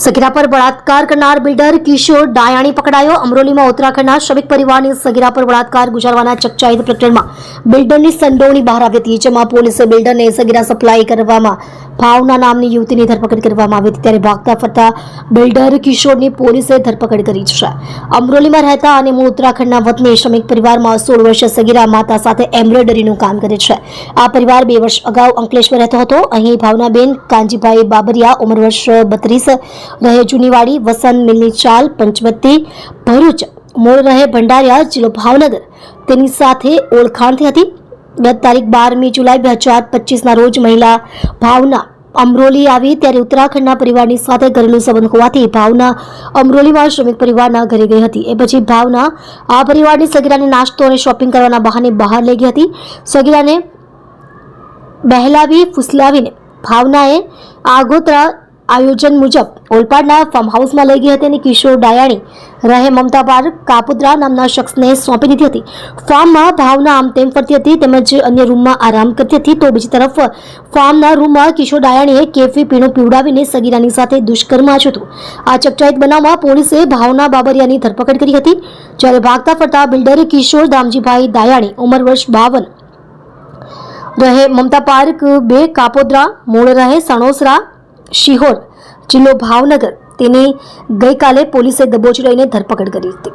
સગીરા પર બળાત્કાર કરનાર બિલ્ડર કિશોર ડાયાણી પકડાયો। અમરોલીમાં ઉત્તરાખંડના શ્રમિક પરિવારની સગીરા પર બળાત્કાર ગુજારવાના ચકચારિત પ્રકરણમાં બિલ્ડરની સંડોવણી બહાર આવી હતી, જેમાં પોલીસે બિલ્ડરને સગીરા સપ્લાય કરવામાં ભાવના નામની યુવતીની ધરપકડ કરવામાં આવી હતી। ત્યારે ભાગતા ફરતા બિલ્ડર કિશોરની પોલીસે ધરપકડ કરી છે। અમરોલીમાં રહેતા અને મૂળ ઉત્તરાખંડના વતની શ્રમિક પરિવારમાં 16 વર્ષીય સગીરા માતા સાથે એમ્બ્રોઇડરીનું કામ કરે છે। આ પરિવાર 2 વર્ષ અગાઉ અંકલેશ્વર રહેતો હતો। અહીં ભાવનાબેન કાંજીભાઈ બાબરિયા, ઉંમર વર્ષ 32, રહે જૂનીવાડી, વસંત મિલની ચાલ, પંચવટી, ભરૂચ, મૂળ રહે ભંડારિયા, જિલ્લો ભાવનગર, તેની સાથે ઓળખાણથી હતી। ગત તારીખ 12મી જુલાઈ 2025ના રોજ મહિલા ભાવના અમરોલી આવી ત્યારે ઉત્તરાખંડના પરિવારની સાથે ઘરેલું સંબંધ હોવાથી ભાવના અમરોલીમાં શ્રમિક પરિવારના ઘરે ગઈ હતી। એ પછી ભાવના આ પરિવારની સગીરાને નાસ્તો અને શોપિંગ કરવાના બહાને બહાર લઈ ગઈ હતી। સગીરાને બહેલાવી ફુસલાવીને ભાવનાએ આગોતરા આયોજન મુજબ ઓલપાડના ફાર્મ હાઉસમાં લઈ ગઈ હતી અને કિશોર ડાયાણી રહે મમતા પાર્ક કાપોદ્રા નામના શખ્સને સોંપી દીધી હતી। ફાર્મમાં ભાવના આમ તેમ ફરતી હતી તેમજ અન્ય રૂમમાં આરામ કરતી હતી, તો બીજી તરફ ફાર્મના રૂમમાં કિશોર ડાયાણીએ કેફી પીણું પીવડાવીને સગીરાની સાથે દુષ્કર્મ આચર્યું હતું। આ ચકચારિત બનાવમાં પોલીસે ભાવના બાબરિયાની ધરપકડ કરી હતી, જ્યારે ભાગતા ફરતા બિલ્ડર કિશોર દામજીભાઈ ડાયાણી, ઉંમર વર્ષ 52, રહે મમતા પાર્ક 2, કાપોદ્રા, મૂળ રહે સણોસરા, શિહોર, જિલ્લો ભાવનગર, તેની ગઈકાલે પોલીસે દબોચી લઈને ધરપકડ કરી હતી।